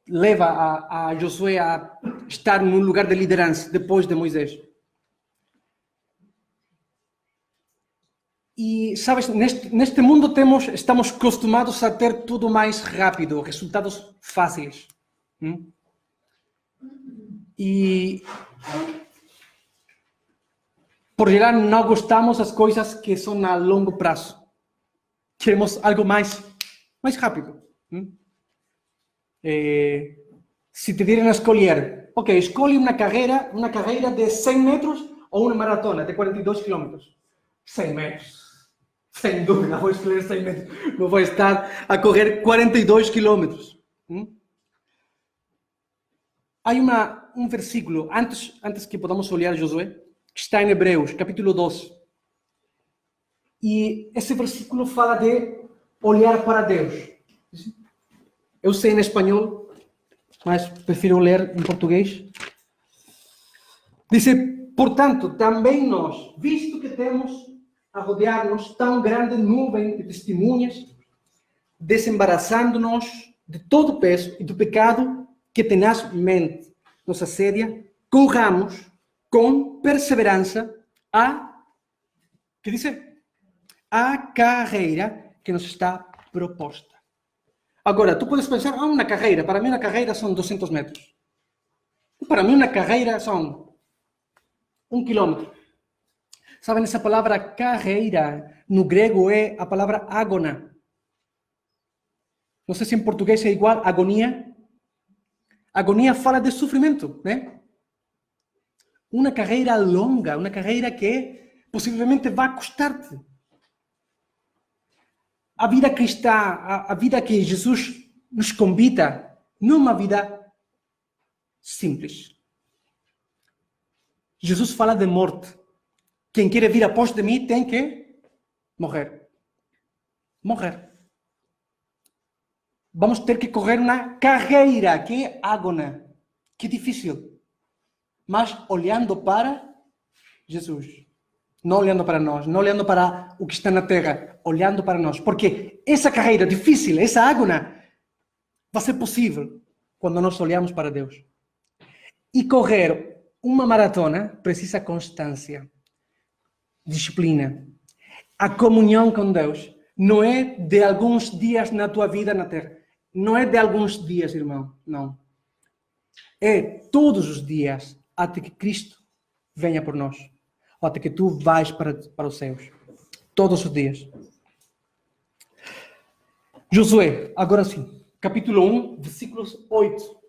S1: leva a Josué a estar num lugar de liderança depois de Moisés. E, sabes, neste mundo estamos acostumados a ter tudo mais rápido, resultados fáceis. E, por geral, não gostamos das coisas que são a longo prazo. Queremos algo mais rápido. Se te dierem a escolher, ok, escolhe uma carreira de 100 metros ou uma maratona de 42 quilômetros. 100 metros. Sem dúvida, vou escolher 100 metros. Não vou estar a correr 42 quilômetros. Há um versículo, antes que podamos olhar Josué, que está em Hebreus, capítulo 12. E esse versículo fala de olhar para Deus. Eu sei em espanhol, mas prefiro ler em português. Diz: portanto, também nós, visto que temos a rodear-nos tão grande nuvem de testemunhas, desembaraçando-nos de todo o peso e do pecado que tenazmente nos assedia, corramos com perseverança a carreira que nos está proposta. Agora, tu podes pensar, uma carreira. Para mim, uma carreira são 200 metros. Para mim, uma carreira são 1 quilômetro. Sabem, essa palavra carreira, no grego, é a palavra ágona. Não sei se em português é igual, agonia. Agonia fala de sofrimento, né? Uma carreira longa, uma carreira que possivelmente vai custar-te. A vida cristã, a vida que Jesus nos convida, não é uma vida simples. Jesus fala de morte. Quem quer vir após de mim tem que morrer. Morrer. Vamos ter que correr uma carreira que é ágona, que é difícil. Mas olhando para Jesus. Não olhando para nós, não olhando para o que está na terra, olhando para nós. Porque essa carreira difícil, essa ágona, vai ser possível quando nós olhamos para Deus. E correr uma maratona precisa constância. Disciplina. A comunhão com Deus não é de alguns dias na tua vida na terra. Não é de alguns dias, irmão. Não. É todos os dias até que Cristo venha por nós. Ou até que tu vais para os céus. Todos os dias. Josué, agora sim. Capítulo 1, versículos 8.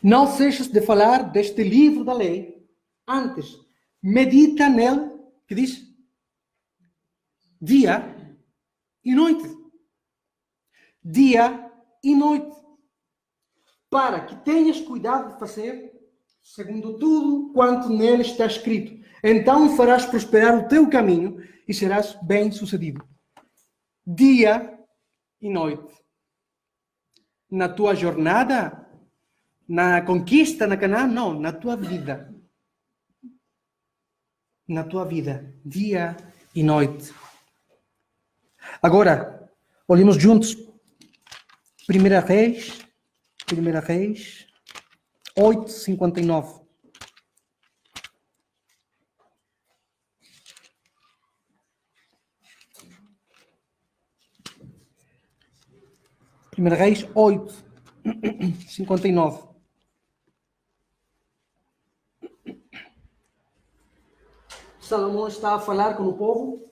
S1: Não cesses de falar deste livro da lei. Antes, medita nele, que diz? Dia e noite. Dia e noite. Para que tenhas cuidado de fazer segundo tudo quanto nele está escrito. Então farás prosperar o teu caminho e serás bem-sucedido. Dia e noite. Na tua jornada, na conquista, na Canaã, não, na tua vida. Na tua vida, dia e noite. Agora, olhemos juntos. 1 Reis 8:59. Primeira Reis 8:59. Salomão está a falar com o povo.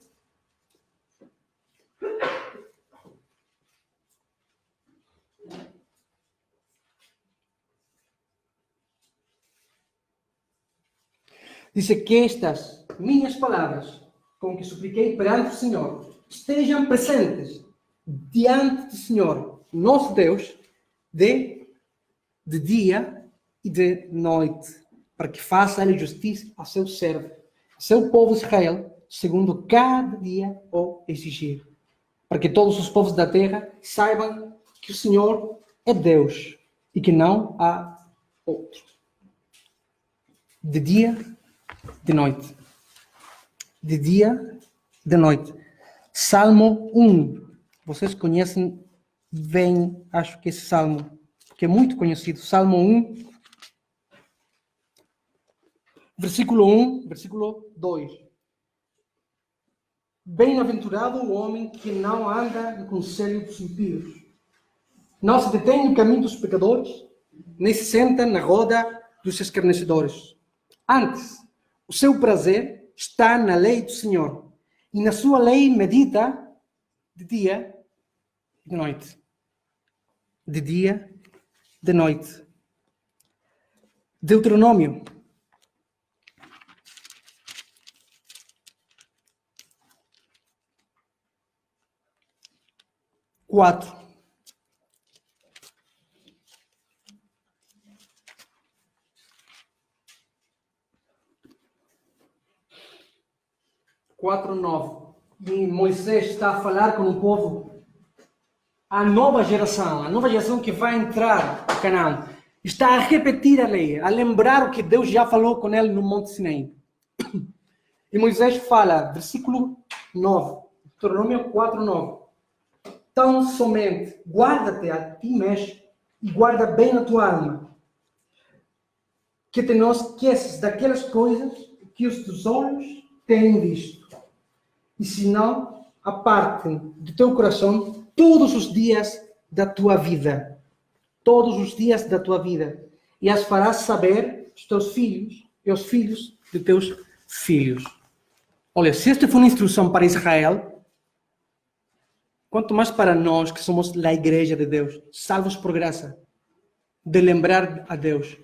S1: Diz que estas minhas palavras, com que supliquei perante o Senhor, estejam presentes diante do Senhor, nosso Deus, de dia e de noite, para que faça ele justiça a seu servo, a seu povo Israel, segundo cada dia o exigir. Para que todos os povos da terra saibam que o Senhor é Deus e que não há outro. de dia, de noite. De dia, de noite. Salmo 1. Vocês conhecem bem, acho que esse salmo, que é muito conhecido. Salmo 1, versículo 1, versículo 2. Bem-aventurado o homem que não anda no conselho dos ímpios, não se detém no caminho dos pecadores, nem se senta na roda dos escarnecedores. Antes, o seu prazer está na lei do Senhor, e na sua lei medita de dia e de noite. De dia, de noite. Deuteronômio 4. Quatro, 9. E Moisés está a falar com o povo, a nova geração que vai entrar em Canaã. Está a repetir a lei, a lembrar o que Deus já falou com ele no Monte Sinai. E Moisés fala, versículo 9, Deuteronômio 4, 9. Tão somente guarda-te a ti mesmo e guarda bem a tua alma, que te não esqueces daquelas coisas que os teus olhos têm visto. E se não, apartem do teu coração todos os dias da tua vida. Todos os dias da tua vida. E as farás saber aos teus filhos e aos filhos de teus filhos. Olha, se esta foi uma instrução para Israel, quanto mais para nós que somos a igreja de Deus, salvos por graça, de lembrar a Deus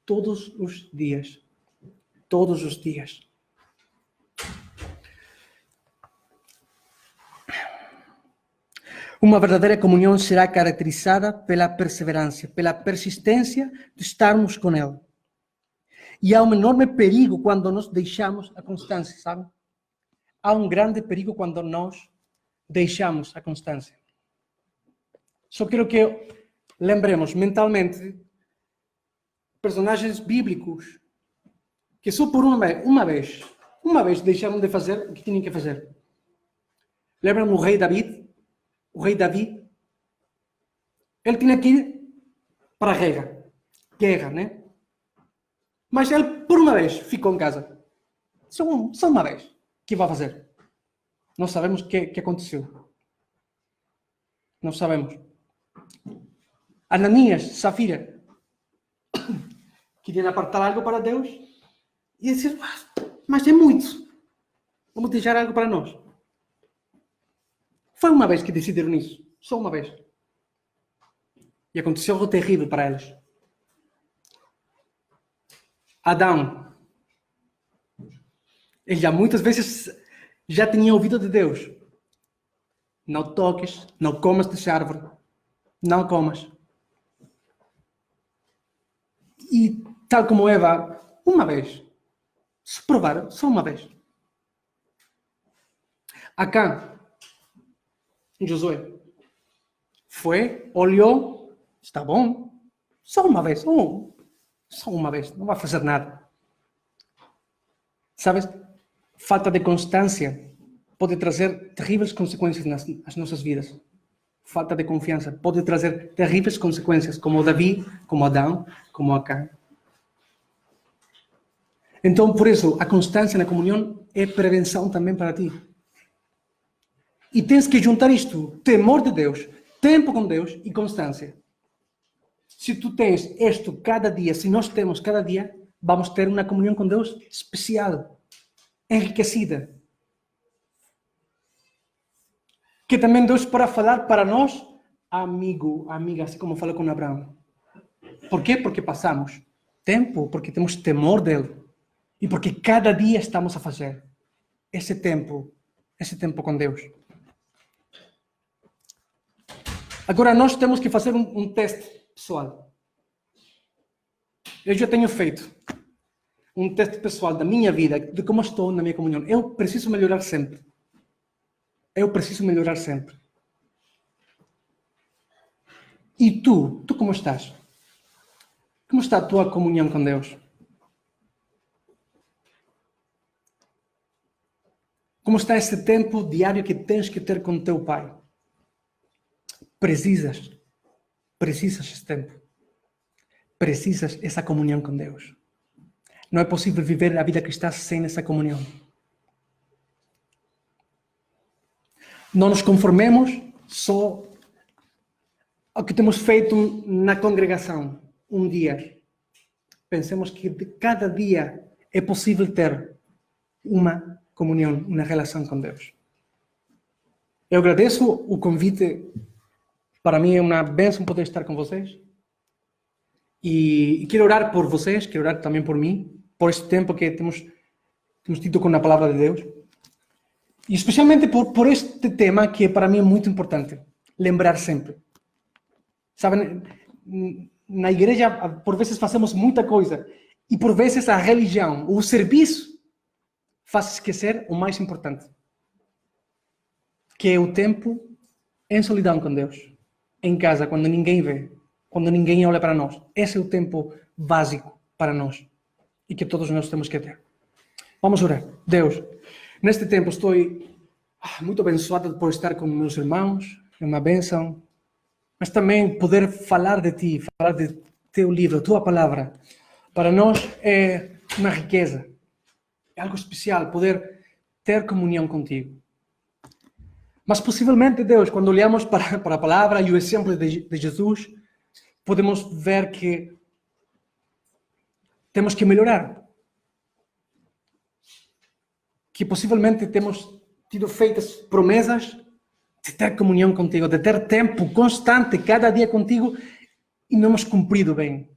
S1: todos os dias. Todos os dias. Uma verdadeira comunhão será caracterizada pela perseverança, pela persistência de estarmos com Ele. E há um enorme perigo quando nós deixamos a constância, sabe? Há um grande perigo quando nós deixamos a constância. Só quero que lembremos mentalmente personagens bíblicos que só por uma vez deixaram de fazer o que tinham que fazer. Lembram o rei David? O rei Davi, ele tinha que ir para a guerra, né? Mas ele, por uma vez, ficou em casa. Só uma vez. O que vai fazer? Não sabemos o que aconteceu. Não sabemos. Ananias, Safira, queriam apartar algo para Deus e dizer, mas é muito. Vamos deixar algo para nós. Foi uma vez que decidiram isso. Só uma vez. E aconteceu algo terrível para eles. Adão. Ele já muitas vezes já tinha ouvido de Deus. Não toques, não comas dessa árvore. Não comas. E tal como Eva, uma vez. Se provaram, só uma vez. Acã. Josué foi, olhou, está bom, só uma vez, só uma vez, não vai fazer nada. Sabes, falta de constância pode trazer terríveis consequências nas nossas vidas. Falta de confiança pode trazer terríveis consequências, como Davi, como Adão, como Acã. Então, por isso, a constância na comunhão é prevenção também para ti. E tens que juntar isto, temor de Deus, tempo com Deus e constância. Se tu tens isto cada dia, se nós temos cada dia, vamos ter uma comunhão com Deus especial, enriquecida. Que também Deus para falar para nós, amigo, amiga, assim como falou com Abraão. Por quê? Porque passamos tempo, porque temos temor dele. E porque cada dia estamos a fazer esse tempo com Deus. Agora, nós temos que fazer um teste pessoal. Eu já tenho feito um teste pessoal da minha vida, de como estou na minha comunhão. Eu preciso melhorar sempre. E tu como estás? Como está a tua comunhão com Deus? Como está esse tempo diário que tens que ter com teu pai? Precisas esse tempo. Precisas essa comunhão com Deus. Não é possível viver a vida cristã sem essa comunhão. Não nos conformemos só ao que temos feito na congregação um dia. Pensemos que de cada dia é possível ter uma comunhão, uma relação com Deus. Eu agradeço o convite. Para mim é uma bênção poder estar com vocês. E quero orar por vocês, quero orar também por mim, por este tempo que temos tido com a palavra de Deus. E especialmente por este tema que para mim é muito importante. Lembrar sempre. Sabem, na igreja, por vezes fazemos muita coisa. E por vezes a religião, o serviço, faz esquecer o mais importante. Que é o tempo em solidão com Deus. Em casa, quando ninguém vê. Quando ninguém olha para nós. Esse é o tempo básico para nós. E que todos nós temos que ter. Vamos orar. Deus, neste tempo estou muito abençoado por estar com meus irmãos. É uma bênção. Mas também poder falar de Ti, falar de Teu livro, Tua palavra. Para nós é uma riqueza. É algo especial poder ter comunhão contigo. Mas possivelmente, Deus, quando olhamos para a palavra e o exemplo de Jesus, podemos ver que temos que melhorar. Que possivelmente temos tido feitas promessas de ter comunhão contigo, de ter tempo constante, cada dia contigo, e não hemos cumprido bem.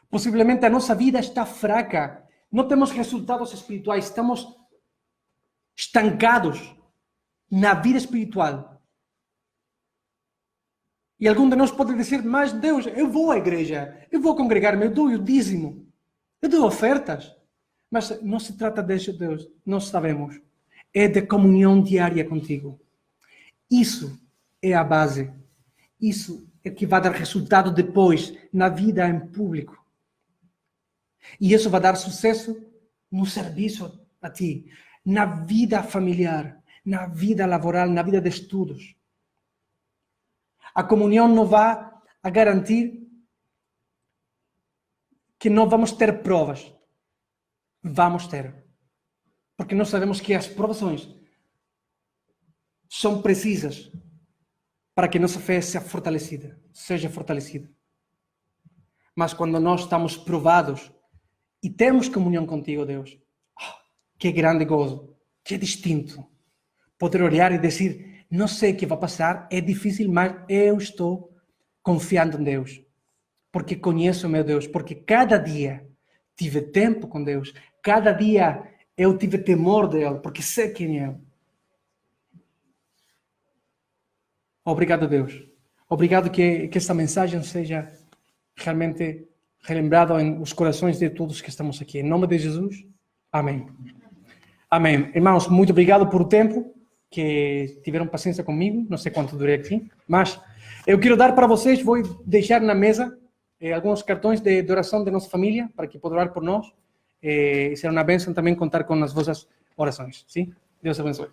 S1: Possivelmente a nossa vida está fraca, não temos resultados espirituais, estamos estancados na vida espiritual. E algum de nós pode dizer, mas Deus, eu vou à igreja, eu vou congregar-me, eu dou o dízimo, eu dou ofertas. Mas não se trata disso, Deus, nós sabemos. É de comunhão diária contigo. Isso é a base. Isso é que vai dar resultado depois na vida em público. E isso vai dar sucesso no serviço a ti, na vida familiar, na vida laboral, na vida de estudos. A comunhão não vai a garantir que não vamos ter provas. Vamos ter. Porque nós sabemos que as provações são precisas para que nossa fé seja fortalecida. Mas quando nós estamos provados e temos comunhão contigo, Deus, que grande gozo, que distinto. Poder olhar e dizer, não sei o que vai passar, é difícil, mas eu estou confiando em Deus. Porque conheço o meu Deus, porque cada dia tive tempo com Deus, cada dia eu tive temor dele, porque sei quem é. Obrigado, Deus. Obrigado que esta mensagem seja realmente relembrada nos corações de todos que estamos aqui. Em nome de Jesus, amém. Amém. Irmãos, muito obrigado por o tempo que tiveram paciência comigo. Não sei quanto durei aqui, mas eu quero dar para vocês, vou deixar na mesa alguns cartões de oração de nossa família, para que possam orar por nós. Será uma bênção também contar com as vossas orações. Sim? Deus abençoe.